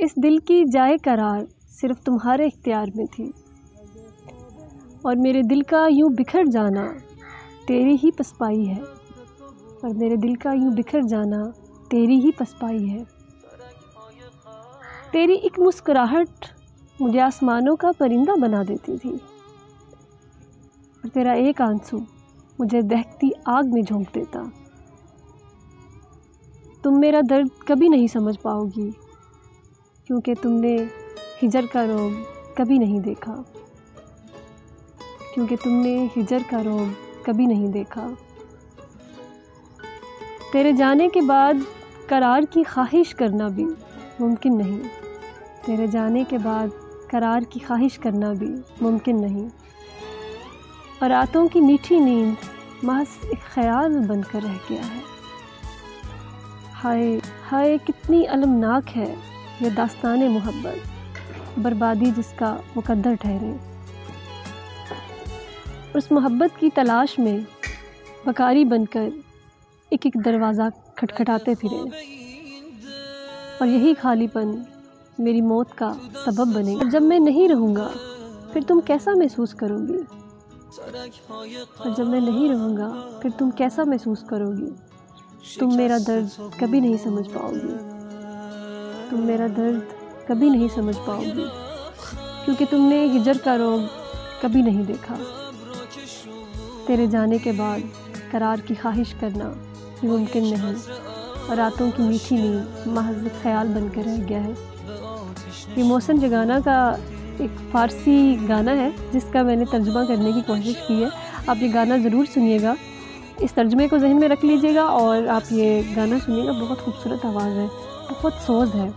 اس دل کی جائے قرار صرف تمہارے اختیار میں تھی، اور میرے دل کا یوں بکھر جانا تیری ہی پسپائی ہے، اور میرے دل کا یوں بکھر جانا تیری ہی پسپائی ہے۔ تیری ایک مسکراہٹ مجھے آسمانوں کا پرندہ بنا دیتی تھی، اور تیرا ایک آنسو مجھے دہکتی آگ میں جھونک دیتا۔ تم میرا درد کبھی نہیں سمجھ پاؤ گی، کیونکہ تم نے ہجر کا رعب کبھی نہیں دیکھا، کیونکہ تم نے ہجر کا رعب کبھی نہیں دیکھا۔ تیرے جانے کے بعد قرار کی خواہش کرنا بھی ممکن نہیں، تیرے جانے کے بعد قرار کی خواہش کرنا بھی ممکن نہیں، اور راتوں کی میٹھی نیند محض ایک خیال بن کر رہ گیا ہے۔ ہائے ہائے کتنی المناک ہے یہ داستان محبت، بربادی جس کا مقدر ٹھہرے۔ اس محبت کی تلاش میں بکاری بن کر ایک ایک دروازہ کھٹکھٹاتے پھرے، اور یہی خالی پن میری موت کا سبب بنے گا۔ جب میں نہیں رہوں گا پھر تم کیسا محسوس کرو گی؟ اور جب میں نہیں رہوں گا پھر تم کیسا محسوس کرو گی؟ تم میرا درد کبھی نہیں سمجھ پاؤ گی، تم میرا درد کبھی نہیں سمجھ پاؤ گی، کیونکہ تم نے ہجر کا رعب کبھی نہیں دیکھا۔ تیرے جانے کے بعد قرار کی خواہش کرنا بھی ممکن نہیں، اور راتوں کی میٹھی نیند محض ایک خیال بن کر رہ گیا ہے۔ یہ محسن جگانا کا ایک فارسی گانا ہے جس کا میں نے ترجمہ کرنے کی کوشش کی ہے۔ آپ یہ گانا ضرور سنیے گا، اس ترجمے کو ذہن میں رکھ لیجیے گا اور آپ یہ گانا سنیے گا۔ بہت خوبصورت آواز ہے، بہت سوز ہے۔